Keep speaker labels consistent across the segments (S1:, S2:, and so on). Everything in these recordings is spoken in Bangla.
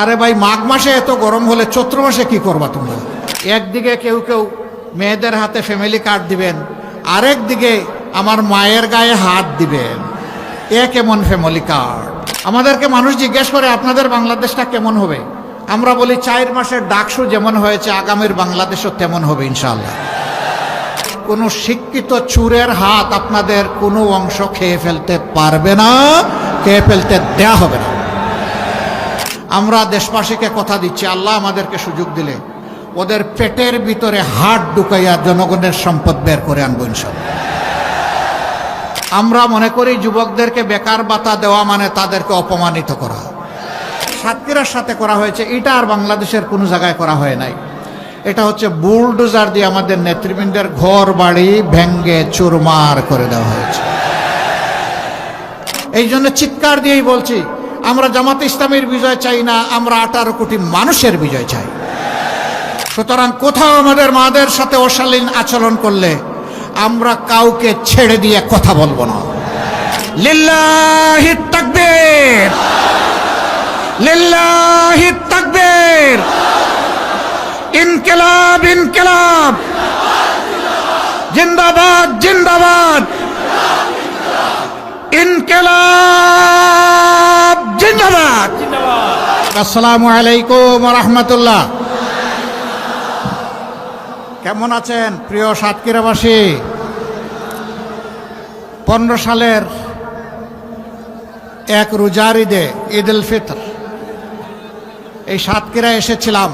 S1: আরে ভাই, মাঘ মাসে এত গরম হলে চৈত্র মাসে কি করবা তোমরা? একদিকে কেউ কেউ মেয়েদের হাতে ফ্যামিলি কার্ড দিবেন, আরেক দিকে আমার মায়ের গায়ে হাত দিবেন। এ কেমন ফ্যামিলি কার্ড? আমাদেরকে মানুষ জিজ্ঞেস করে আপনাদের বাংলাদেশটা কেমন হবে? আমরা বলি 4 মাসের ডাকসু যেমন হয়েছে আগামীর বাংলাদেশও তেমন হবে ইনশাআল্লাহ। কোনো শিক্ষিত চুরের হাত আপনাদের কোনো অংশ খেয়ে ফেলতে পারবে না, খেয়ে ফেলতে দেয়া হবে না। আমরা দেশবাসীকে কথা দিচ্ছি, আল্লাহ আমাদেরকে সুযোগ দিলে ওদের পেটের ভিতরে হাত ঢুকাইয়া জনগণের সম্পদ বের করে আনবো ইনশাআল্লাহ। আমরা মনে করি যুবকদেরকে বেকার ভাতা দেওয়া মানে তাদেরকে অপমানিত করা। সাতক্ষীরার সাথে করা হয়েছে, এটা আর বাংলাদেশের কোনো জায়গায় করা হয় নাই। এটা হচ্ছে বুলডোজার দিয়ে আমাদের নেতৃবৃন্দের ঘর বাড়ি ভেঙ্গে চুরমার করে দেওয়া হয়েছে। এই জন্য চিৎকার দিয়েই বলছি, আমরা জামাতে ইসলামীর বিজয় চাই না, আমরা 18 কোটি মানুষের বিজয় চাই। সুতরাং কোথাও আমাদের মাদের সাথে অশালীন আচরণ করলে আমরা কাউকে ছেড়ে দিয়ে কথা বলবো না। লিল্লাহি তাকবীর, লিল্লাহি তাকবীর, ইনকিলাব ইনকিলাব, জিন্দাবাদ জিন্দাবাদ, ইনকিলাব জিন্দাবাদ। আসসালামু আলাইকুম ওয়া রাহমাতুল্লাহ। কেমন আছেন প্রিয় সাতক্ষীরাবাসী? 15 সালের এক রোজার ঈদে, ঈদ উল ফিতর, এই সাতক্ষীরায় এসেছিলাম।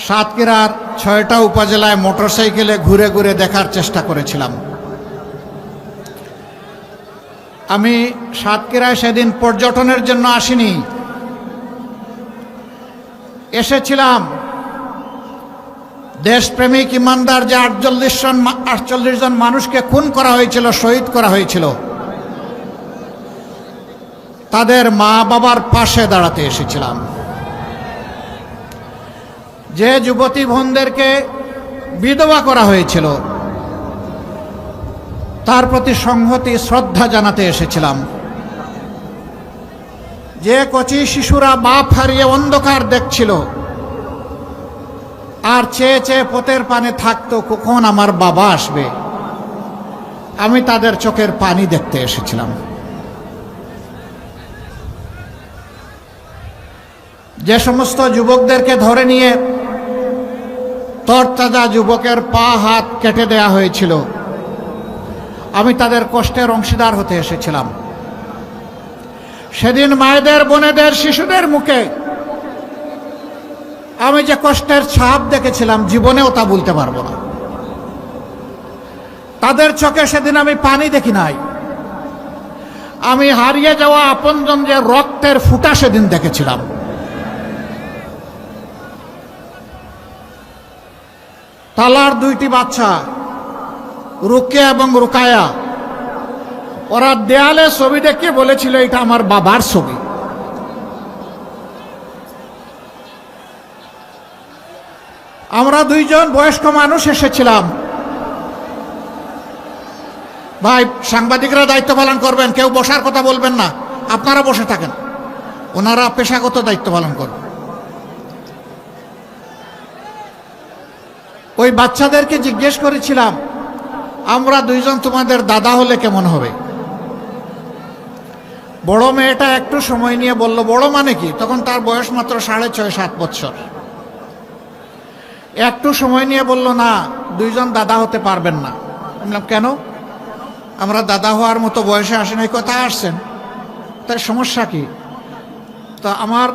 S1: সাতক্ষীরার 6টা উপজেলায় মোটরসাইকেলে ঘুরে ঘুরে দেখার চেষ্টা করেছিলাম। আমি সাতক্ষীরায় সেদিন পর্যটনের জন্য আসিনি, এসেছিলাম দেশপ্রেমিক ইমানদার যে 48 জন মানুষকে খুন করা হয়েছিল, শহীদ করা হয়েছিল, তাদের মা বাবার পাশে দাঁড়াতে এসেছিলাম। যে যুবতী বোনদেরকে বিধবা করা হয়েছিল তার প্রতি সংহতি শ্রদ্ধা জানাতে এসেছিলাম। যে কচি শিশুরা বাপ হারিয়ে অন্ধকার দেখছিল আর চেয়ে চেয়ে পথের পানে থাকতো কখন আমার বাবা আসবে, আমি তাদের চোখের পানি দেখতে এসেছিলাম। যে সমস্ত যুবকদেরকে ধরে নিয়ে তরতাজা যুবকের পা হাত কেটে দেয়া হয়েছিল, আমি তাদের কষ্টের অংশীদার হতে এসেছিলাম। সেদিন মায়েদের, বোনেদের, শিশুদের মুখে আমি যে কষ্টের ছাপ দেখেছিলাম জীবনেও তা বলতে পারবো না। তাদের চোখে সেদিন আমি পানি দেখি নাই, আমি হারিয়ে যাওয়া আপনজন যে রক্তের ফুটা সেদিন দেখেছিলাম। তালার 2টি বাচ্চা, রুকিয়া এবং রুকায়া, ওরা দেয়ালে ছবি দেখে বলেছিল এটা আমার বাবার ছবি। আমরা 2 জন বয়স্ক মানুষ এসেছিলাম। ভাই, সাংবাদিকরা দায়িত্ব পালন করবেন, কেউ বসার কথা বলবেন না, আপনারা বসে থাকেন, ওনারা পেশাগত দায়িত্ব পালন করবেন। ওই বাচ্চাদেরকে জিজ্ঞেস করেছিলাম, আমরা 2 জন তোমাদের দাদা হলে কেমন হবে? বড় মেয়েটা একটু সময় নিয়ে বলল, বড় মানে কি? তখন তার বয়স মাত্র 6.5-7 বছর। একটু সময় নিয়ে বলল, না, 2 জন দাদা হতে পারবেন না। বললাম, কেন? আমরা দাদা হওয়ার মতো বয়সে আসেন। এই কথা আসছেন, তার সমস্যা কি? তো আমার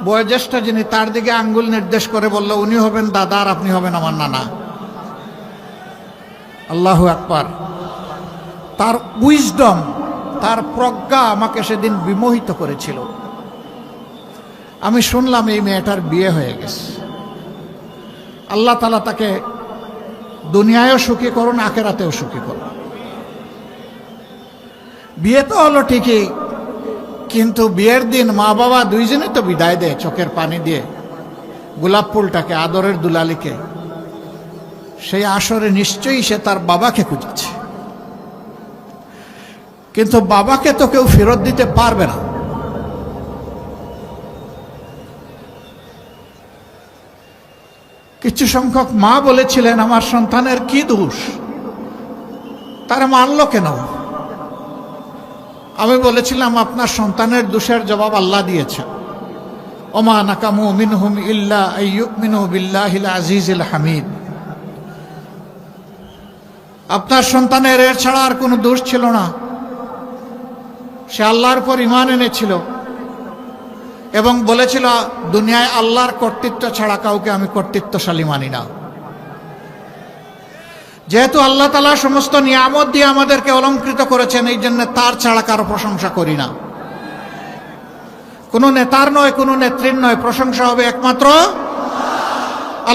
S1: বয়োজ্যেষ্ঠ যিনি, তার দিকে আঙ্গুল নির্দেশ করে বলল, উনি হবেন দাদা আর আপনি হবেন আমার নানা। আল্লাহু আকবার। তার উইজডম, তার প্রজ্ঞা আমাকে সেদিন বিমোহিত করেছিল। আমি শুনলাম এই মেয়েটার বিয়ে হয়ে গেছে। আল্লাহ তাআলা তাকে দুনিয়ায়ও সুখী করুন, আখিরাতেও সুখী করুন। বিয়ে তো হলো ঠিকই, কিন্তু বিয়ের দিন মা বাবা 2 জনই তো বিদায় দেয় চোখের পানি দিয়ে গোলাপ ফুলটাকে, আদরের দুলালিকে। সেই আসরে নিশ্চয়ই সে তার বাবাকে খুঁজেছে, কিন্তু বাবাকে তো কেউ ফেরত দিতে পারবে না। কিছু সংখ্যক মা বলেছিলেন, আমার সন্তানের কি দোষ, তারা মারল কেন? আমি বলেছিলাম, আপনার সন্তানের দোষের জবাব আল্লাহ দিয়েছেন। ওমা নাকামু মিনহুম ইল্লা আইয়ুমিনু বিল্লাহিল আজিজিল হামিদ। আপনার সন্তানের এর ছাড়া আর কোনো দোষ ছিল না। সে আল্লাহর উপর ঈমান এনেছিল এবং বলেছিল, দুনিয়ায় আল্লাহর কর্তৃত্ব ছাড়া কাউকে আমি কর্তৃত্বশালী মানি না। যেহেতু আল্লাহ তাআলা সমস্ত নিয়ামত দিয়ে আমাদেরকে অলংকৃত করেছেন, এই জন্য তার ছাড়া কারো প্রশংসা করি না। কোনো নেতার নয়, কোনো নেত্রীর নয়, প্রশংসা হবে একমাত্র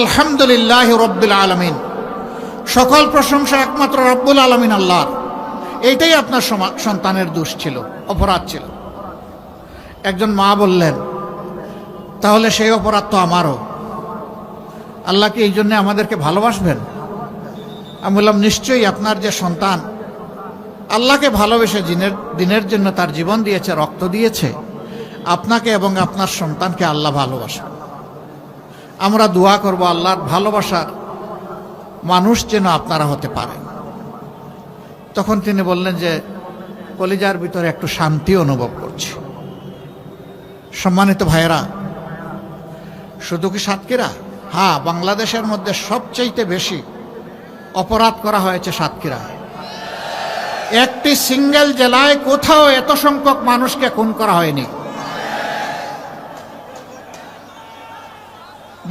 S1: আলহামদুলিল্লাহি রাব্বিল আলামিন। সকল প্রশংসা একমাত্র রব্বুল আলামিন আল্লাহর। এইটাই আপনার সন্তানের দোষ ছিল, অপরাধ ছিল। একজন মা বললেন, তাহলে সেই অপরাধ তো আমারও। আল্লাহ কি এই জন্য আমাদেরকে ভালোবাসবেন? আমি বললাম, নিশ্চয়ই। আপনার যে সন্তান আল্লাহকে ভালোবেসে দিনের জন্য তার জীবন দিয়েছে, রক্ত দিয়েছে, আপনাকে এবং আপনার সন্তানকে আল্লাহ ভালোবাসে। আমরা দোয়া করব আল্লাহর ভালোবাসার মানুষ যেন আপনারা হতে পারেন। তখন তিনি বললেন যে, কলিজার ভিতরে একটু শান্তি অনুভব করছি। সম্মানিত ভাইয়েরা, শুধু কি সাতক্ষীরা? হ্যাঁ, বাংলাদেশের মধ্যে সবচেয়ে বেশি অপরাধ করা হয়েছে সাতক্ষীরায়। একটি সিঙ্গেল জেলায় কোথাও এত সংখ্যক মানুষকে খুন করা হয়নি।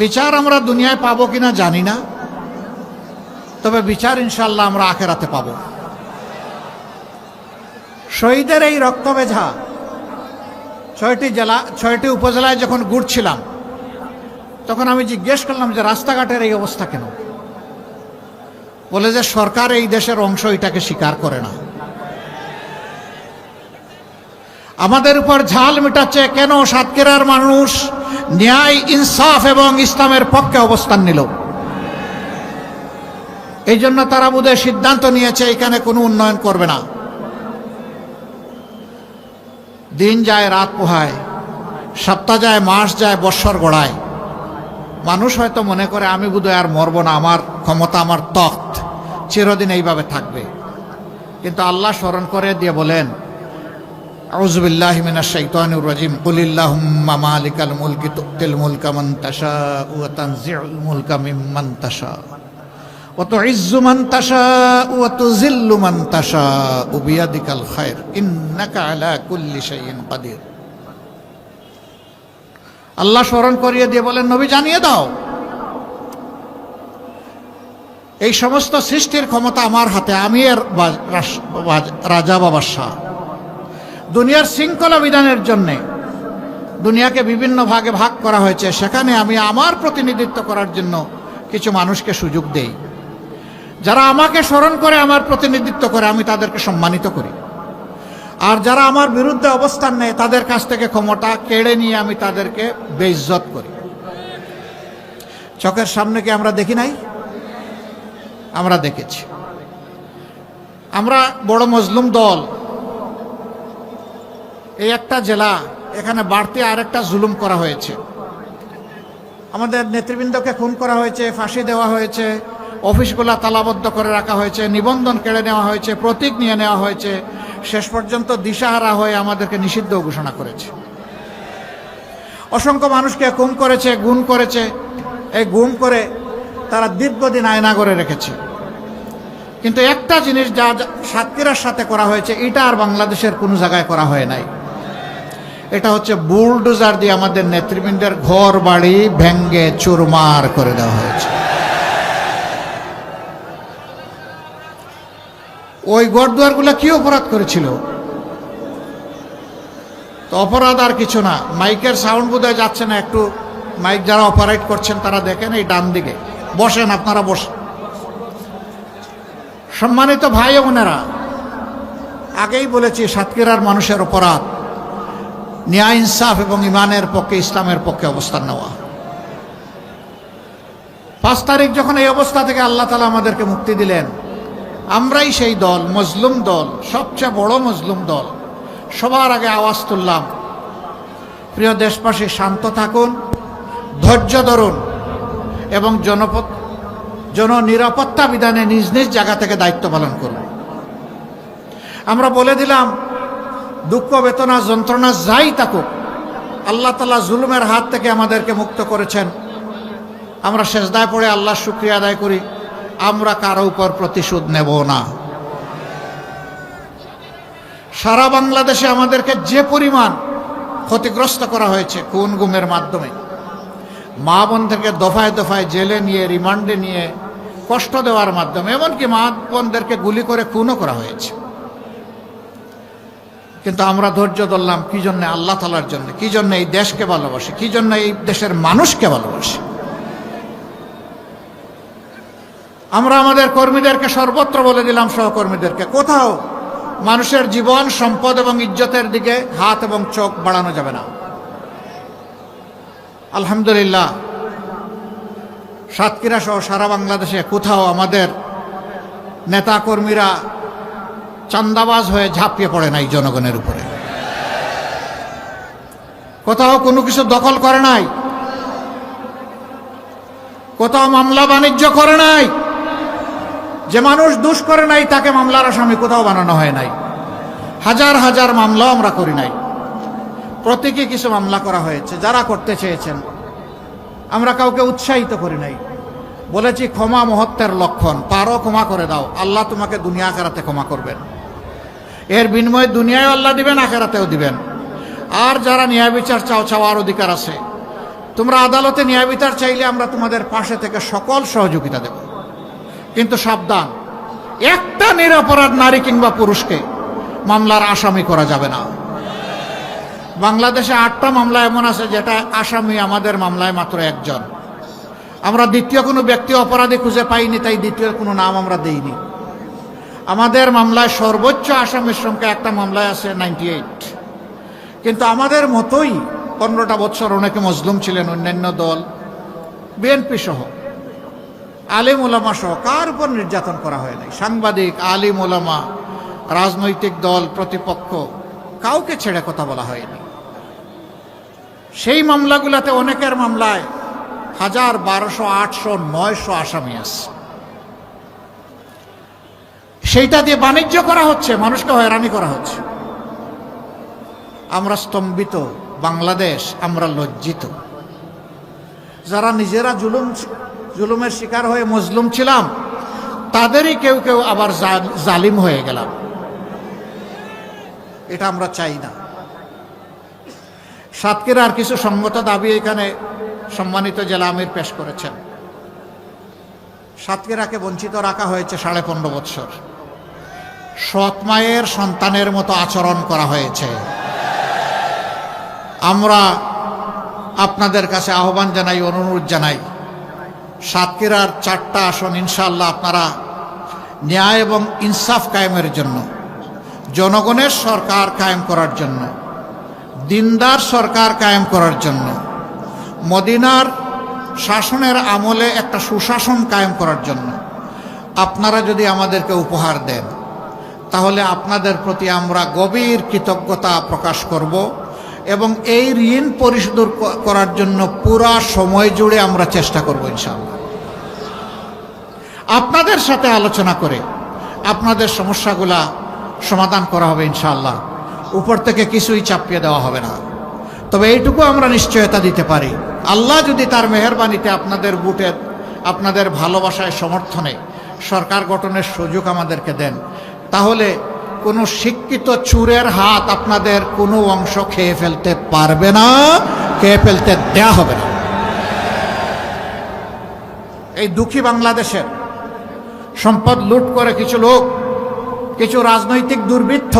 S1: বিচার আমরা দুনিয়ায় পাবো কিনা জানি না, তবে বিচার ইনশাআল্লাহ আমরা আখিরাতে পাবো। শহীদের এই রক্তভেজা 6টি উপজেলায় যখন ঘুরছিলাম, তখন আমি জিজ্ঞেস করলাম যে রাস্তাঘাটের এই অবস্থা কেন? বলে যে সরকার এই দেশের অংশ, এটাকে স্বীকার করে না। আমাদের উপর ঝাল মেটাচ্ছে কেন? সাতক্ষীরার মানুষ ন্যায়, ইনসাফ এবং ইসলামের পক্ষে অবস্থান নিল। এই জন্য তারা বোধহয় সিদ্ধান্ত নিয়েছে এখানে কোনো উন্নয়ন করবে না। দিন যায়, রাত পোহায়, সপ্তাহ যায়, মাস যায়, বৎসর গড়ায়। মানুষ হয়তো মনে করে আমি বোধহয় আর মরব না, আমার ক্ষমতা, আমার তখ্ত চিরদিন এইভাবে থাকবে। কিন্তু আল্লাহ স্মরণ করে দিয়ে বলেন, আউযু বিল্লাহি মিনাশ শাইতানির রাজিম, কুলিল্লাহুম্মা মালিকাল মুলকি তুতিল মুলকা মান তাশাউ ওয়া তানজিউল মুলকা মিম্মান তাশাউ ওয়া তুইজ্জু মান তাশাউ ওয়া তুযিল্লু মান তাশাউ বিয়াদিকাল খায়র ইন্নাকা আলা কুল্লি শাইইন কাদির। আল্লাহ স্মরণ করিয়ে দিয়ে বলেন, নবী জানিয়ে দাও, এই সমস্ত সৃষ্টির ক্ষমতা আমার হাতে, আমি এর রাজা বা বাদশা। দুনিয়ার শৃঙ্খলা বিধানের জন্যে দুনিয়াকে বিভিন্ন ভাগে ভাগ করা হয়েছে, সেখানে আমি আমার প্রতিনিধিত্ব করার জন্য কিছু মানুষকে সুযোগ দেই। যারা আমাকে স্মরণ করে, আমার প্রতিনিধিত্ব করে, আমি তাদেরকে সম্মানিত করি। আর যারা আমার বিরুদ্ধে অবস্থান নেয়, তাদের কাছ থেকে ক্ষমতা কেড়ে নিয়ে আমি তাদেরকে বেইজ্জত করি। চোখের সামনে কি আমরা দেখি নাই? আমরা দেখেছি। আমরা বড় মজলুম দল, এই একটা জেলা, এখানে বাড়তি আরেকটা জুলুম করা হয়েছে। আমাদের নেতৃবৃন্দকে খুন করা হয়েছে, ফাঁসি দেওয়া হয়েছে, অফিসগুলা তালাবদ্ধ করে রাখা হয়েছে, নিবন্ধন কেড়ে নেওয়া হয়েছে, প্রতীক নিয়ে নেওয়া হয়েছে, শেষ পর্যন্ত দিশাহারা হয়ে আমাদেরকে নিষিদ্ধ ঘোষণা করেছে। অসংখ্য মানুষকে খুন করেছে, গুম করেছে। এই গুম করে তারা দীর্ঘদিন আয়না করে রেখেছে। কিন্তু একটা জিনিস যা সাতক্ষীরার সাথে করা হয়েছে, এটা আর বাংলাদেশের কোনো জায়গায় করা হয় নাই। এটা হচ্ছে বুলডোজার দিয়ে আমাদের নেতৃবৃন্দের ঘর বাড়ি ভেঙ্গে চুরমার করে দেওয়া হয়েছে। ওই ঘরদুয়ারগুলো কি অপরাধ করেছিল? তো অপরাধ আর কিছু না, মাইকের সাউন্ড বোধহয় যাচ্ছে না। একটু মাইক যারা অপারেট করছেন তারা দেখেন, এই ডান দিকে বসেন, আপনারা বসেন। সম্মানিত ভাই ও বোনেরা, আগেই বলেছি সাতক্ষীরার মানুষের অপরাধ ন্যায়, ইনসাফ এবং ইমানের পক্ষে, ইসলামের পক্ষে অবস্থান নেওয়া। 5 তারিখ যখন এই অবস্থা থেকে আল্লাহ তাআলা আমাদেরকে মুক্তি দিলেন, আমরাই সেই দল, মজলুম দল, সবচেয়ে বড় মজলুম দল। সবার আগে আওয়াজ তুললাম, প্রিয় দেশবাসী শান্ত থাকুন, ধৈর্য ধরুন। এবং জননিরাপত্তা বিধানে নিজ নিজ জায়গা থেকে দায়িত্ব পালন করুন। আমরা বলে দিলাম, দুঃখ বেদনা যন্ত্রণা যাই থাকুক, আল্লাহ তাআলা জুলুমের হাত থেকে আমাদেরকে মুক্ত করেছেন। আমরা সেজদায় পড়ে আল্লাহর শুকরিয়া আদায় করি। আমরা কারো উপর প্রতিশোধ নেব না। সারা বাংলাদেশে আমাদেরকে যে পরিমাণ ক্ষতিগ্রস্ত করা হয়েছে খুন গুমের মাধ্যমে, মা বোনদেরকে দফায় দফায় জেলে নিয়ে, রিমান্ডে নিয়ে কষ্ট দেওয়ার মাধ্যমে, এমনকি মা বোনদেরকে গুলি করে খুনও করা হয়েছে। কিন্তু আমরা ধৈর্য ধরলাম কি জন্য? আল্লাহ তাআলার জন্য। কি জন্য? এই দেশকে ভালোবাসি। কি জন্য? এই দেশের মানুষকে ভালোবাসি। আমরা আমাদের কর্মীদেরকে সর্বত্র বলে দিলাম, সহকর্মীদেরকে, কোথাও মানুষের জীবন, সম্পদ এবং ইজ্জতের দিকে হাত এবং চোখ বাড়ানো যাবে না। আলহামদুলিল্লাহ, সাতক্ষীরা সহ সারা বাংলাদেশে কোথাও আমাদের নেতা কর্মীরা চান্দাবাজ হয়ে ঝাঁপিয়ে পড়ে নাই জনগণের উপরে। কোথাও কোনো কিছু দখল করে নাই, কোথাও মামলা বাণিজ্য করে নাই। যে মানুষ দোষ করে নাই তাকে মামলার আসামি কোথাও বানানো হয় নাই। হাজার হাজার মামলাও আমরা করি নাই। প্রত্যেকে কিছু মামলা করা হয়েছে যারা করতে চেয়েছেন। আমরা কাউকে উৎসাহিত করি নাই। বলেছি ক্ষমা মহত্বের লক্ষণ, পারো ক্ষমা করে দাও, আল্লাহ তোমাকে দুনিয়া আখিরাতে ক্ষমা করবেন। এর বিনিময়ে দুনিয়ায় আল্লাহ দিবেন, আখিরাতেও দিবেন। আর যারা ন্যায় বিচার চাও, চাওয়ার অধিকার আছে। তোমরা আদালতে ন্যায় বিচার চাইলে আমরা তোমাদের পাশে থেকে সকল সহযোগিতা দেব। কিন্তু সাবধান, একটা নিরপরাধ নারী কিংবা পুরুষকে মামলার আসামি করা যাবে না। বাংলাদেশে 8টা মামলা এমন আছে যেটা আসামি আমাদের মামলায় মাত্র একজন। আমরা দ্বিতীয় কোনো ব্যক্তি অপরাধী খুঁজে পাইনি, তাই দ্বিতীয় কোনো নাম আমরা দেইনি। আমাদের মামলায় সর্বোচ্চ আসামির সংখ্যা একটা মামলায় আছে 98। কিন্তু আমাদের মতোই 15টা বছর অনেকে মজলুম ছিলেন, অন্যান্য দল, বিএনপি সহ, আলিম ওলামা সহ কার উপর নির্যাতন করা হয় নাই। সাংবাদিক, আলিম ওলামা, রাজনৈতিক দল, প্রতিপক্ষ, কাউকে ছেড়ে কথা বলা হয়নি। সেই মামলাগুলোতে অনেকের মামলায় 1000, 1200, 800, 900 আসামি আছে। সেইটা দিয়ে বাণিজ্য করা হচ্ছে, মানুষকে হয়রানি করা হচ্ছে। আমরা স্তম্ভিত, বাংলাদেশ আমরা লজ্জিত। যারা নিজেরা জুলুমের শিকার হয়ে মজলুম ছিলাম, তাদেরই কেউ কেউ আবার জালিম হয়ে গেলাম। এটা আমরা চাই না। সাতক্ষীরার কিছু সঙ্গত দাবি এখানে সম্মানিত জেলা আমির পেশ করেছেন। সাতক্ষীরাকে বঞ্চিত রাখা হয়েছে 15.5 বছর। সৎ মায়ের সন্তানের মতো আচরণ করা হয়েছে। আমরা আপনাদের কাছে আহ্বান জানাই, অনুরোধ জানাই, সাতক্ষীরার 4টা আসন ইনশাআল্লাহ আপনারা ন্যায় এবং ইনসাফ কায়েমের জন্য, জনগণের সরকার কায়েম করার জন্য, দিনদার সরকার কায়েম করার জন্য, মদিনার শাসনের আমলে একটা সুশাসন কায়েম করার জন্য আপনারা যদি আমাদেরকে উপহার দেন, তাহলে আপনাদের প্রতি আমরা গভীর কৃতজ্ঞতা প্রকাশ করব এবং এই ঋণ পরিশোধ করার জন্য পুরা সময় জুড়ে আমরা চেষ্টা করব ইনশাআল্লাহ। আপনাদের সাথে আলোচনা করে আপনাদের সমস্যাগুলা সমাধান করা হবে ইনশাআল্লাহ। উপর থেকে কিছুই চাপিয়ে দেওয়া হবে না। তবে এইটুকু আমরা নিশ্চয়তা দিতে পারি, আল্লাহ যদি তার মেহেরবানিতে আপনাদের বুটের, আপনাদের ভালোবাসায়, সমর্থনে সরকার গঠনের সুযোগ আমাদেরকে দেন, তাহলে কোনো শিক্ষিত চুরের হাত আপনাদের কোনো অংশ খেয়ে ফেলতে পারবে না, খেয়ে ফেলতে দেয়া হবে না। এই দুঃখী বাংলাদেশের সম্পদ লুট করে কিছু লোক, কিছু রাজনৈতিক দুর্বৃত্ত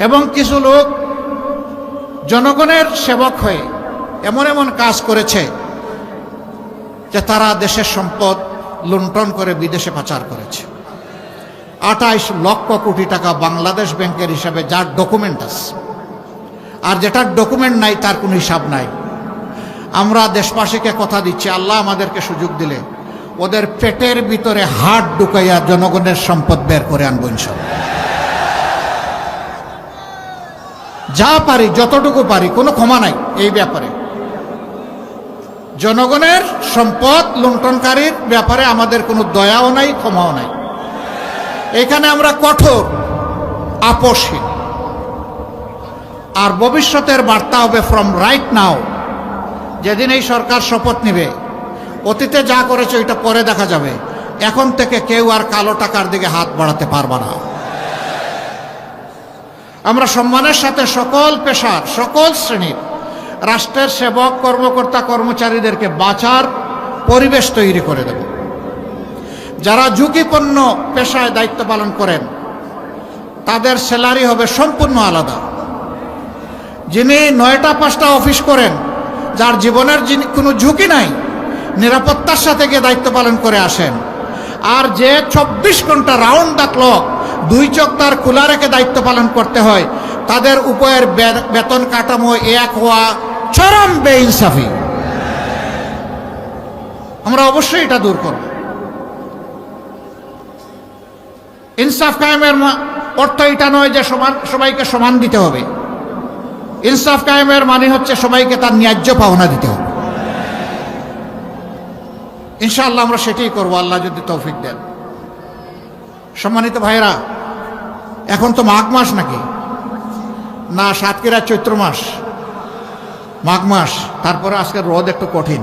S1: এবং কিছু লোক জনগণের সেবক হয়ে এমন এমন কাজ করেছে যে তারা দেশের সম্পদ লুণ্ঠন করে বিদেশে পাচার করেছে। 28 লক্ষ কোটি টাকা বাংলাদেশ ব্যাংকের হিসাবে, যার ডকুমেন্ট আছে, আর যেটার ডকুমেন্ট নাই তার কোনো হিসাব নাই। আমরা দেশবাসীকে কথা দিচ্ছি, আল্লাহ আমাদেরকে সুযোগ দিলে ওদের পেটের ভিতরে হাত ঢুকাইয়া জনগণের সম্পদ বের করে আনবো ইনশাআল্লাহ। যা পারি, যতটুকু পারি, কোনো ক্ষমা নাই এই ব্যাপারে। জনগণের সম্পদ লুণ্ঠনকারীর ব্যাপারে আমাদের কোনো দয়াও নাই, ক্ষমাও নাই। এখানে আমরা কঠোর, আপোষহীন। আর ভবিষ্যতের বার্তা হবে ফ্রম রাইট নাও। যেদিন এই সরকার শপথ নেবে, অতীতে যা করেছে ওইটা পরে দেখা যাবে, এখন থেকে কেউ আর কালো টাকার দিকে হাত বাড়াতে পারবে না। আমরা সম্মানের সাথে সকল পেশার, সকল শ্রেণীর রাষ্ট্রের সেবক, কর্মকর্তা, কর্মচারীদেরকে বাঁচার পরিবেশ তৈরি করে দেব। যারা ঝুঁকিপূর্ণ পেশায় দায়িত্ব পালন করেন তাদের স্যালারি হবে সম্পূর্ণ আলাদা। যিনি 9টা 5টা অফিস করেন, যার জীবনের কোনো ঝুঁকি নাই, নিরাপত্তার সাথে গিয়ে দায়িত্ব পালন করে আসেন, আর যে 24 ঘন্টা রাউন্ড দ্য ক্লক 2 চোখ তার খোলা রেখে দায়িত্ব পালন করতে হয়, তাদের উপরের বেতন কাঠামো এক হওয়া চরম বেইনসাফি। আমরা অবশ্যই এটা দূর করব। ইনসাফ কায়েমের অর্থ এটা নয় যে সবাইকে সমান দিতে হবে। ইনসাফ কায়েমের মানে হচ্ছে সবাইকে তার ন্যায্য পাওনা দিতে হবে। ইনশাআল্লাহ আমরা সেটাই করব, আল্লাহ যদি তৌফিক দেন। সম্মানিত ভাইরা, এখন তো মাঘ মাস নাকি না, সাতক্ষীরা চৈত্র মাস, মাঘ মাস। তারপরে আজকের রোদ একটু কঠিন,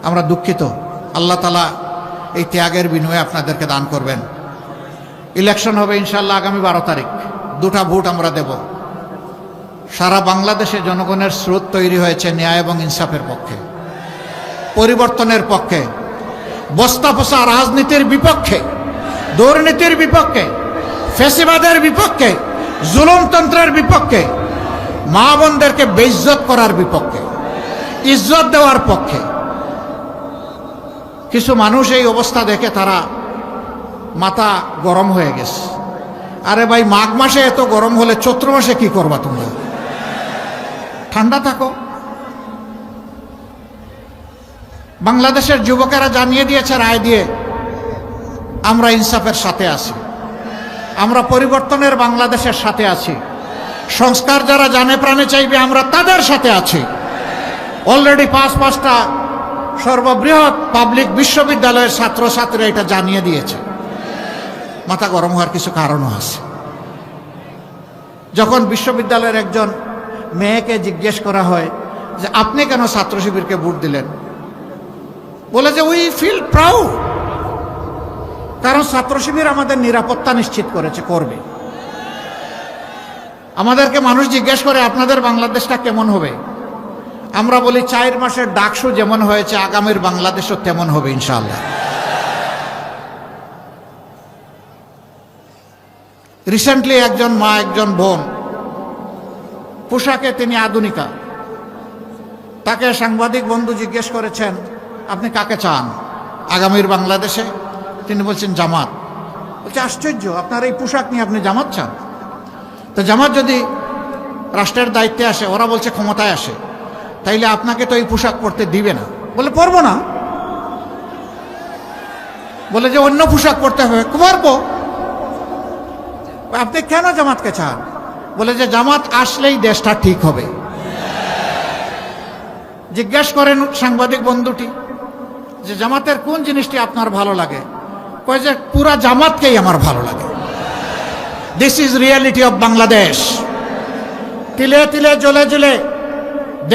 S1: আমরা দুঃখিত। আল্লাহ তাআলা এই ত্যাগের বিনিময়ে আপনাদেরকে দান করবেন। ইলেকশন হবে ইনশাআল্লাহ আগামী 12 তারিখ। 2টা ভোট আমরা দেব। সারা বাংলাদেশে জনগণের স্রোত তৈরি হয়েছে ন্যায় এবং ইনসাফের পক্ষে, পরিবর্তনের পক্ষে, বস্তা পচা রাজনীতির বিপক্ষে, দুর্নীতির বিপক্ষে, ফ্যাসিবাদের বিপক্ষে, জুলুমতন্ত্রের বিপক্ষে, মা বোনদেরকে বেইজ্জত করার বিপক্ষে, ইজ্জত দেওয়ার পক্ষে। কিছু মানুষ এই অবস্থা দেখে তারা মাথা গরম হয়ে গেছে। আরে ভাই, মাঘ মাসে এত গরম হলে চৈত্র মাসে কি করবা তোমরা? ঠান্ডা থাকো। বাংলাদেশের যুবকেরা জানিয়ে দিয়েছে রায় দিয়ে, আমরা ইনসাফের সাথে আছি, আমরা পরিবর্তনের বাংলাদেশের সাথে আছি। সংস্কার যারা জানে প্রাণে চাইবে, আমরা তাদের সাথে আছি। অলরেডি 5টা সর্ববৃহৎ পাবলিক বিশ্ববিদ্যালয়ের ছাত্রছাত্রীরা এটা জানিয়ে দিয়েছে। মাথা গরম হওয়ার কিছু কারণও আছে। যখন বিশ্ববিদ্যালয়ের একজন মেয়েকে জিজ্ঞেস করা হয় যে আপনি কেন ছাত্র শিবিরকে ভোট দিলেন, বলে যে উই ফিল প্রাউড, কারণ ছাত্র শিবির আমাদের নিরাপত্তা নিশ্চিত করেছে, করবে। আমাদেরকে মানুষ জিজ্ঞেস করে আপনাদের বাংলাদেশটা কেমন হবে, আমরা বলি 4 মাসের ডাকসু যেমন হয়েছে আগামীর বাংলাদেশও তেমন হবে ইনশাআল্লাহ। রিসেন্টলি একজন মা, একজন বোন, পোশাকে তিনি আধুনিকা, তাকে সাংবাদিক বন্ধু জিজ্ঞেস করেছেন আপনি কাকে চান আগামীর বাংলাদেশে? তিনি বলছেন জামাত। বলছে আশ্চর্য, আপনার এই পোশাক নিয়ে আপনি জামাত চান? তো জামাত যদি রাষ্ট্রের দায়িত্বে আসে, ওরা বলছে ক্ষমতায় আসে, তাইলে আপনাকে তো এই পোশাক পরতে দিবে না। বলে পরবো না। বলে যে অন্য পোশাক পরতে হবে, পরবো। আপনি কেন জামাতকে চান? বলে যে জামাত আসলেই দেশটা ঠিক হবে। জিজ্ঞেস করেন সাংবাদিক বন্ধুটি যে জামাতের কোন জিনিসটি আপনার ভালো লাগে? কয় যে পুরা জামাতকেই আমার ভালো লাগে। This is reality of Bangladesh. তিলে তিলে জ্বলে জ্বলে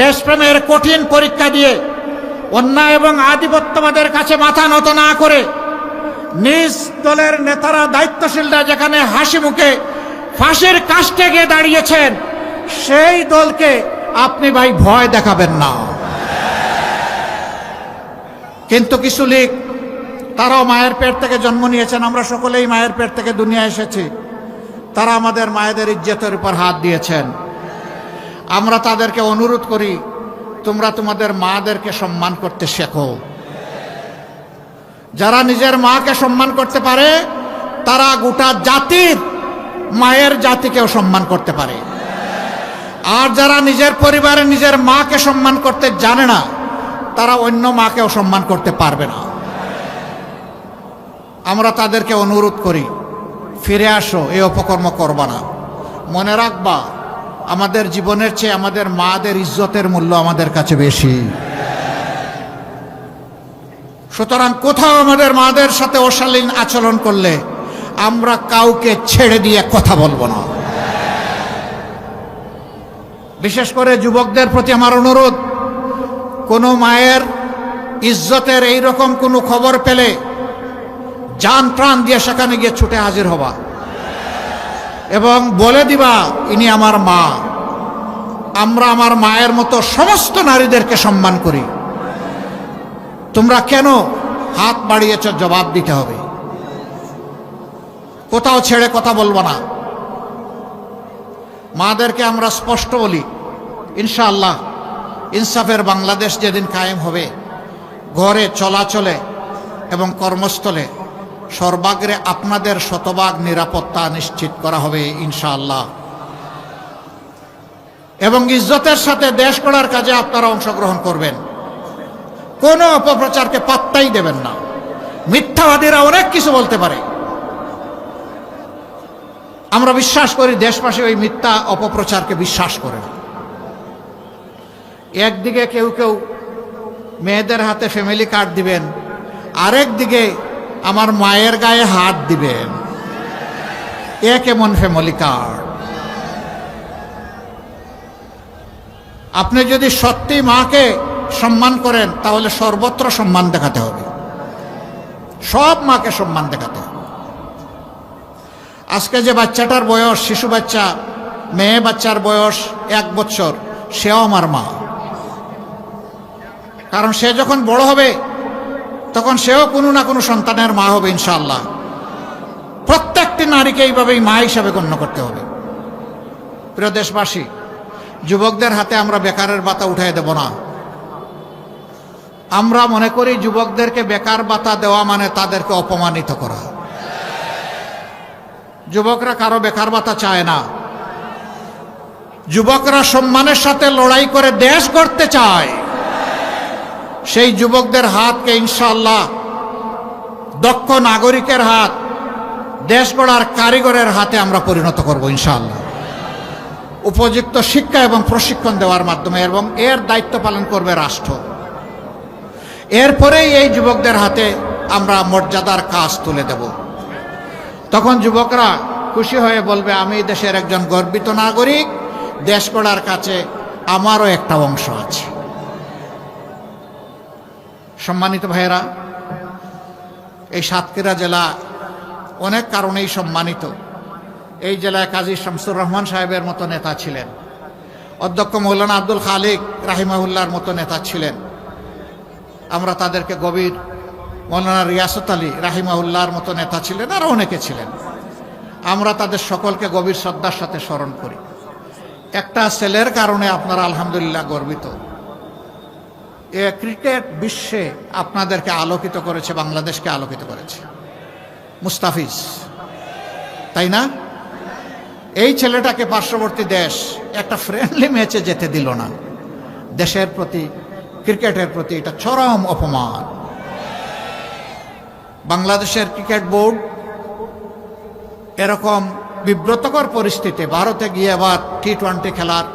S1: দেশপ্রেমের কঠিন পরীক্ষা দিয়ে অন্যায় এবং আধিপত্যবাদের কাছে মাথা নত না করে নিজ দলের নেতারা, দায়িত্বশীলরা যেখানে হাসি মুখে ফাঁসির কাস্টে গিয়ে দাঁড়িয়েছেন, সেই দলকে আপনি ভাই ভয় দেখাবেন না। কিন্তু কিছু লীগ, তারাও মায়ের পেট থেকে জন্ম নিয়েছেন, আমরা সকলেই মায়ের পেট থেকে দুনিয়া এসেছি, তারা আমাদের মায়েদের ইজ্জতের উপর হাত দিয়েছেন। আমরা তাদেরকে অনুরোধ করি, তোমরা তোমাদের মাদেরকে সম্মান করতে শেখো। যারা নিজের মাকে সম্মান করতে পারে, তারা গোটা জাতির মায়ের জাতিকেও সম্মান করতে পারে। আর যারা নিজের পরিবারে নিজের মাকে সম্মান করতে জানে না, তারা অন্য মাকেও সম্মান করতে পারবে না। আমরা তাদেরকে অনুরোধ করি, ফিরে আসো, এই অপকর্ম করবা না। মনে রাখবা, আমাদের জীবনের চেয়ে আমাদের মাদের ইজ্জতের মূল্য আমাদের কাছে বেশি। সুতরাং কোথাও আমাদের মাদের সাথে অশালীন আচরণ করলে আমরা কাউকে ছেড়ে দিয়ে কথা বলবো না। বিশেষ করে যুবকদের প্রতি আমার অনুরোধ, কোনো মায়ের ইজ্জতের এইরকম কোনো খবর পেলে জান প্রাণ দিয়ে সেখানে গিয়ে ছুটে হাজির হবা এবং বলে দিবা, ইনি আমার মা। আমরা আমার মায়ের মতো সমস্ত নারীদেরকে সম্মান করি, তোমরা কেন হাত বাড়িয়েছ জবাব দিতে হবে। কোথাও ছেড়ে কথা বলবো না। মাদেরকে আমরা স্পষ্ট বলি, ইনশাআল্লাহ ইনসাফের বাংলাদেশ যেদিন কায়েম হবে, ঘরে চলাচলে এবং কর্মস্থলে সর্বাগ্রে আপনাদের শতভাগ নিরাপত্তা নিশ্চিত করা হবে ইনশাআল্লাহ। এবং ইজ্জতের সাথে দেশ গড়ার কাজে আপনারা অংশগ্রহণ করবেন। কোনো অপপ্রচারকে পাত্তাই দেবেন না। মিথ্যাবাদীরা অনেক কিছু বলতে পারে, আমরা বিশ্বাস করি দেশবাসী ওই মিথ্যা অপপ্রচারকে বিশ্বাস করে না। একদিকে কেউ কেউ মেয়েদের হাতে ফ্যামিলি কার্ড দিবেন, আরেক দিকে আমার মায়ের গায়ে হাত দিবেন। এ কেমন ফ্যামিলি কার্ড? আপনি যদি সত্যি মাকে সম্মান করেন তাহলে সর্বত্র সম্মান দেখাতে হবে, সব মাকে সম্মান দেখাতে হবে। আজকে যে বাচ্চাটার বয়স, শিশু বাচ্চা, মেয়ে বাচ্চার বয়স 1 বছর, সেও আমার মা। কারণ সে যখন বড় হবে তখন সেও কোনো না কোনো সন্তানের মা হবে ইনশাআল্লাহ। প্রত্যেকটি নারীকে এইভাবেই মা হিসাবে গণ্য করতে হবে। প্রিয় দেশবাসী, যুবকদের হাতে আমরা বেকারের ভাতা উঠাই দেব না। আমরা মনে করি যুবকদেরকে বেকার ভাতা দেওয়া মানে তাদেরকে অপমানিত করা। যুবকরা কারো বেকার ভাতা চায় না। যুবকরা সম্মানের সাথে লড়াই করে দেশ গড়তে চায়। সেই যুবকদের হাতকে ইনশাআল্লাহ দক্ষ নাগরিকের হাত, দেশ গড়ার কারিগরের হাতে আমরা পরিণত করব ইনশাআল্লাহ, উপযুক্ত শিক্ষা এবং প্রশিক্ষণ দেওয়ার মাধ্যমে। এবং এর দায়িত্ব পালন করবে রাষ্ট্র। এরপরেই এই যুবকদের হাতে আমরা মর্যাদার কাজ তুলে দেব। তখন যুবকরা খুশি হয়ে বলবে, আমি দেশের একজন গর্বিত নাগরিক, দেশ গড়ার কাছে আমারও একটা অংশ আছে। সম্মানিত ভাইয়েরা, এই সাতক্ষীরা জেলা অনেক কারণেই সম্মানিত। এই জেলায় কাজী শামসুর রহমান সাহেবের মতো নেতা ছিলেন, অধ্যক্ষ মৌলানা আব্দুল খালিক রাহিমাহুল্লাহর মতো নেতা ছিলেন। আমরা তাদেরকে গভীর, মৌলানা রিয়াসত আলী রাহিমাহুল্লাহর মতো নেতা ছিলেন, আরও অনেকে ছিলেন। আমরা তাদের সকলকে গভীর শ্রদ্ধার সাথে স্মরণ করি। একটা ছেলের কারণে আপনারা আলহামদুলিল্লাহ গর্বিত। এ ক্রিকেট বিশ্বে আপনাদেরকে আলোকিত করেছে, বাংলাদেশকে আলোকিত করেছে মুস্তাফিজ, তাই না? এই ছেলেটাকে পার্শ্ববর্তী দেশ একটা ফ্রেন্ডলি ম্যাচে যেতে দিল না। দেশের প্রতি, ক্রিকেটের প্রতি এটা চরম অপমান। বাংলাদেশের ক্রিকেট বোর্ড এরকম বিব্রতকর পরিস্থিতি ভারতে গিয়ে আবার টি-20 খেলার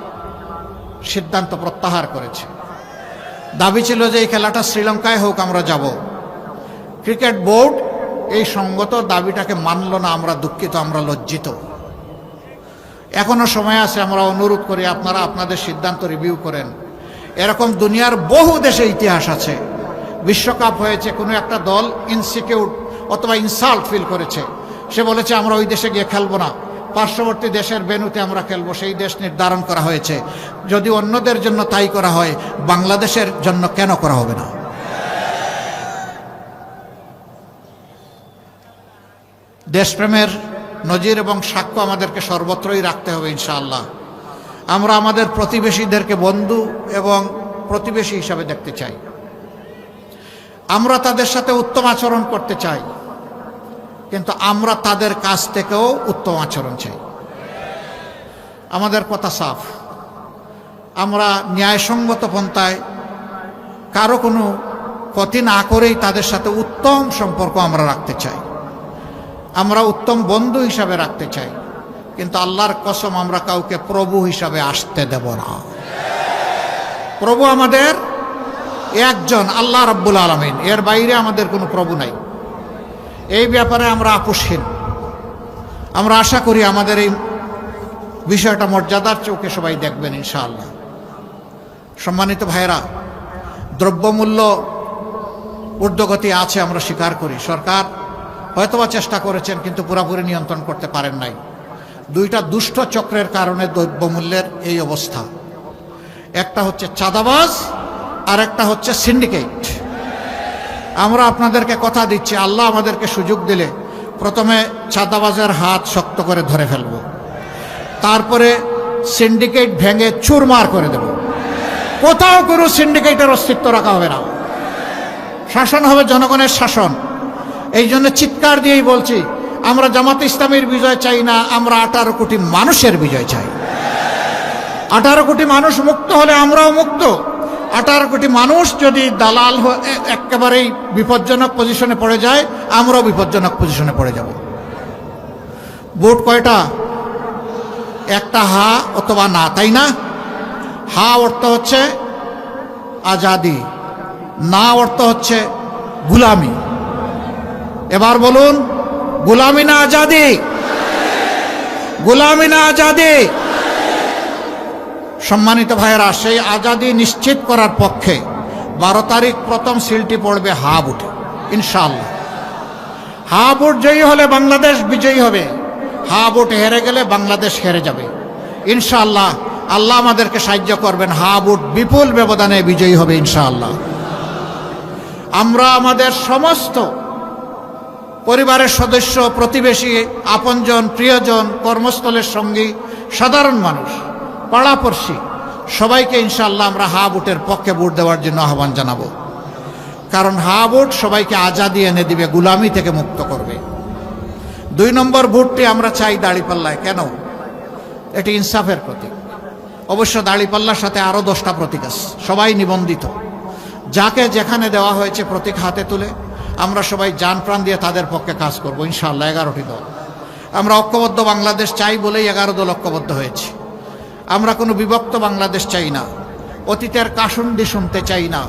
S1: সিদ্ধান্ত প্রত্যাহার করেছে। দাবি ছিল যে এই খেলাটা শ্রীলঙ্কায় হোক, আমরা যাব। ক্রিকেট বোর্ড এই সঙ্গত দাবিটাকে মানল না। আমরা দুঃখিত, আমরা লজ্জিত। এখনো সময় আছে, আমরা অনুরোধ করি আপনারা আপনাদের সিদ্ধান্ত রিভিউ করেন। এরকম দুনিয়ার বহু দেশে ইতিহাস আছে, বিশ্বকাপ হয়েছে, কোনো একটা দল ইনসিকিউর অথবা ইনসাল্ট ফিল করেছে, সে বলেছে আমরা ওই দেশে গিয়ে খেলবো না, পার্শ্ববর্তী দেশের ভেন্যুতে আমরা খেলবো। সেই দেশ নির্ধারণ করা হয়েছে। যদি অন্যদের জন্য তাই করা হয়, বাংলাদেশের জন্য কেন করা হবে না? দেশপ্রেমের নজির এবং সাক্ষ্য আমাদেরকে সর্বত্রই রাখতে হবে ইনশাআল্লাহ। আমরা আমাদের প্রতিবেশীদেরকে বন্ধু এবং প্রতিবেশী হিসাবে দেখতে চাই। আমরা তাদের সাথে উত্তম আচরণ করতে চাই, কিন্তু আমরা তাদের কাছ থেকেও উত্তম আচরণ চাই। আমাদের কথা সাফ, আমরা ন্যায়সঙ্গত পন্থায় কারো কোনো ক্ষতি না করেই তাদের সাথে উত্তম সম্পর্ক আমরা রাখতে চাই। আমরা উত্তম বন্ধু হিসাবে রাখতে চাই, কিন্তু আল্লাহর কসম আমরা কাউকে প্রভু হিসাবে আসতে দেব না। প্রভু আমাদের একজন, আল্লাহ রাব্বুল আলামিন, এর বাইরে আমাদের কোনো প্রভু নাই। এই ব্যাপারে আমরা আপোষহীন। আমরা আশা করি আমাদের এই বিষয়টা মর্যাদার চোখে সবাই দেখবেন ইনশাআল্লাহ। সম্মানিত ভাইরা, দ্রব্যমূল্য ঊর্ধ্বগতি আছে, আমরা স্বীকার করি। সরকার হয়তোবা চেষ্টা করেছেন কিন্তু পুরোপুরি নিয়ন্ত্রণ করতে পারেন নাই। দুইটা দুষ্ট চক্রের কারণে দ্রব্যমূল্যের এই অবস্থা। একটা হচ্ছে চাঁদাবাজ আর একটা হচ্ছে সিন্ডিকেট। আমরা আপনাদেরকে কথা দিচ্ছি, আল্লাহ আমাদেরকে সুযোগ দিলে প্রথমে চাঁদাবাজের হাত শক্ত করে ধরে ফেলব, তারপরে সিন্ডিকেট ভেঙে চুরমার করে দেব। কোথাও কোনো সিন্ডিকেটের অস্তিত্ব রাখা হবে না। শাসন হবে জনগণের শাসন। এই জন্য চিৎকার দিয়েই বলছি, আমরা জামাতে ইসলামীর বিজয় চাই না, আমরা 18 কোটি মানুষের বিজয় চাই। 18 কোটি মানুষ মুক্ত হলে আমরাও মুক্ত। 18 কোটি মানুষ যদি দালাল একেবারেই বিপজ্জনক পজিশনে পড়ে যায়, আমরাও বিপজ্জনক পজিশনে পড়ে যাব। ভোট কয়টা? একটা হা অথবা না, তাই না? হা অর্থ হচ্ছে আজাদি, না অর্থ হচ্ছে গুলামি। এবার বলুন, গুলামি না আজাদি? গুলামি না আজাদি? সম্মানিত ভাইয়েরা, সেই আজাদি নিশ্চিত করার পক্ষে 12 তারিখ প্রথম সিলটি পড়বে হা ভোটে ইনশাআল্লাহ। হা ভোট জয়ী হলে বাংলাদেশ বিজয়ী হবে, হা ভোট হেরে গেলে বাংলাদেশ হেরে যাবে ইনশাআল্লাহ। আল্লাহ আমাদেরকে সাহায্য করবেন, হা ভোট বিপুল ব্যবধানে বিজয়ী হবে ইনশাআল্লাহ। আমরা আমাদের সমস্ত পরিবারের সদস্য, প্রতিবেশী, আপনজন, প্রিয়জন, কর্মস্থলের সঙ্গী, সাধারণ মানুষ, পাড়াপড়শি সবাইকে ইনশাআল্লাহ আমরা হা ভোটের পক্ষে ভোট দেওয়ার জন্য আহ্বান জানাবো। কারণ হা ভোট সবাইকে আজাদি এনে দিবে, গুলামি থেকে মুক্ত করবে। 2 নম্বর ভোটটি আমরা চাই দাড়িপাল্লায়। কেন? এটি ইনসাফের প্রতীক। অবশ্য দাড়িপাল্লার সাথে আরও 10টা প্রতীক আছে, সবাই নিবন্ধিত। যাকে যেখানে দেওয়া হয়েছে প্রতীক হাতে তুলে আমরা সবাই জান প্রাণ দিয়ে তাদের পক্ষে কাজ করবো ইনশাআল্লাহ। 11টি দল। আমরা ঐক্যবদ্ধ বাংলাদেশ চাই বলেই 11 দল ঐক্যবদ্ধ হয়েছে। আমরা কোনো বিভক্ত বাংলাদেশ চাই না। অতীতের কাসুন্দি শুনতে চাই না।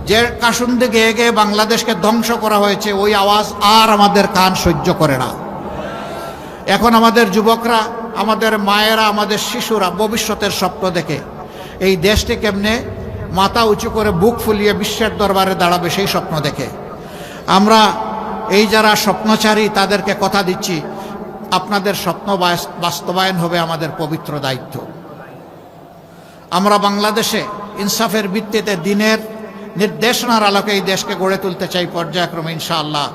S1: যে কাসুন্দি গেয়ে গেয়ে বাংলাদেশকে ধ্বংস করা হয়েছে, ওই আওয়াজ আর আমাদের কান সহ্য করে না। এখন আমাদের যুবকরা, আমাদের মায়েরা, আমাদের শিশুরা ভবিষ্যতের স্বপ্ন দেখে এই দেশটি কেমনে মাথা উঁচু করে বুক ফুলিয়ে বিশ্বের দরবারে দাঁড়াবে, সেই স্বপ্ন দেখে। আমরা এই যারা স্বপ্নচারী তাদেরকে কথা দিচ্ছি, আপনাদের স্বপ্ন বাস্তবায়ন হবে আমাদের পবিত্র দায়িত্ব। আমরা বাংলাদেশে ইনসাফের ভিত্তিতে দিনের নির্দেশনার আলোকে এই দেশকে গড়ে তুলতে চাই পর্যায়ক্রমে ইনশাআল্লাহ।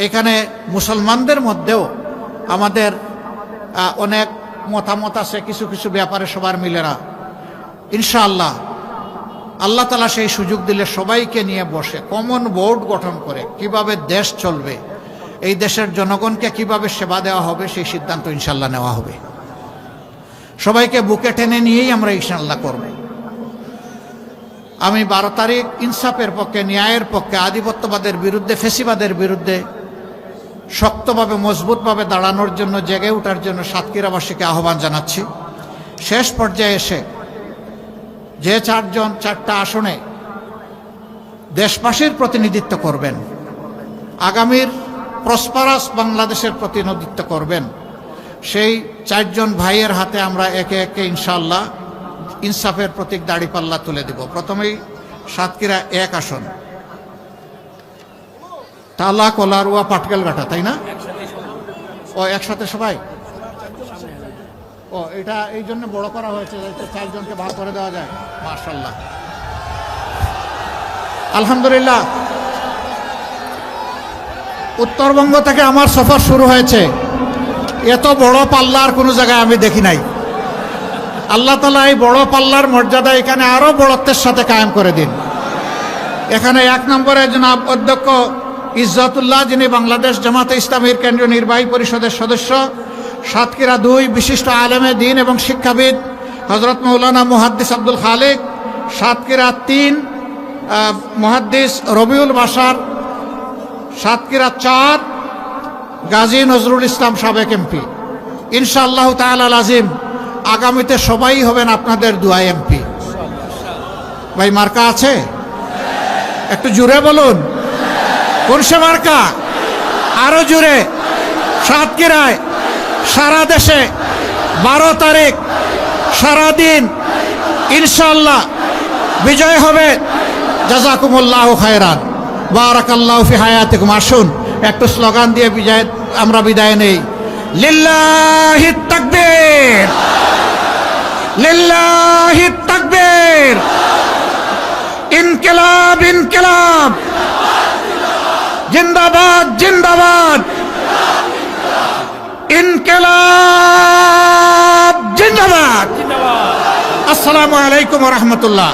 S1: এখানে মুসলমানদের মধ্যেও আমাদের অনেক মতামত আছে, কিছু কিছু ব্যাপারে সবার মিলে না। ইনশাআল্লাহ আল্লাহ তাআলা সেই সুযোগ দিলে সবাইকে নিয়ে বসে কমন বোর্ড গঠন করে কিভাবে দেশ চলবে, এই দেশের জনগণকে কিভাবে সেবা দেওয়া হবে, সেই সিদ্ধান্ত ইনশাআল্লাহ নেওয়া হবে। সবাইকে বুকে টেনে নিয়েই আমরা ইনশাআল্লাহ করব। আমি 12 তারিখ ইনসাফের পক্ষে, ন্যায়ের পক্ষে, আধিপত্যবাদের বিরুদ্ধে, ফেসিবাদের বিরুদ্ধে শক্তভাবে, মজবুতভাবে দাঁড়ানোর জন্য, জেগে ওঠার জন্য সাতক্ষীরাবাসীকে আহ্বান জানাচ্ছি। শেষ পর্যায়ে এসে যে 4 জন 4টা আসনে দেশবাসীর প্রতিনিধিত্ব করবেন, আগামীর প্রসপারাস বাংলাদেশের প্রতিনিধিত্ব করবেন, সেই 4 জন ভাইয়ের হাতে আমরা একে একে ইনশাআল্লাহ ইনসাফের প্রতীক দাড়িপাল্লা তুলে দেব। প্রথমেই সাতক্ষীরা 1 আসন, টালা, কলারুয়া, পাটকেলঘাটা, তাই না? ও একসাথে সবাই? ও এটা এই জন্য বড় করা হয়েছে, 4 জনকে ভাগ করে দেওয়া যায়। মাশাআল্লাহ, আলহামদুলিল্লাহ। উত্তরবঙ্গ থেকে আমার সফর শুরু হয়েছে, এত বড় পাল্লার কোনো জায়গায় আমি দেখি নাই। আল্লাহ তাআলা এই বড় পাল্লার মর্যাদা এখানে আরো বড়ত্বের সাথে কায়েম করে দিন। এখানে 1 নম্বরে জনাব অধ্যক্ষ ইজ্জতুল্লাহ, যিনি বাংলাদেশ জামাতে ইসলামীর কেন্দ্রীয় নির্বাহী পরিষদের সদস্য। সাতক্ষীরা 2 বিশিষ্ট আলেমে দ্বীন এবং শিক্ষাবিদ হযরত মাওলানা মুহাদ্দিস আব্দুল খালেক। সাতক্ষীরা 3 মুহাদ্দিস রবিউল বাশার। সাতক্ষীরা 4 গাজী নজরুল ইসলাম, সাবেক এমপি। ইনশাআল্লাহ তাআলা আজিম আগামীতে সবাই হবেন আপনাদের দোয়া এমপি। ভাই মার্কা আছে? একটু জোরে বলুন, কোন সে মার্কা? আরো জোরে। সাতক্ষীরায় সারা দেশে 12 তারিখ সারাদিন ইনশাআল্লাহ বিজয় হবে। জাযাকুমুল্লাহু খায়রান, বারাকাল্লাহু ফি হায়াতিকুম। আসুন একটু স্লোগান দিয়ে আমরা বিদায় নেই। লিল্লাহিত তাকবীর, লিল্লাহিত তাকবীর, ইনকিলাব ইনকিলাব, জিন্দাবাদ জিন্দাবাদ, ইনকিলাব জিন্দাবাদ। আসসালামু আলাইকুম ওয়া রাহমাতুল্লাহ।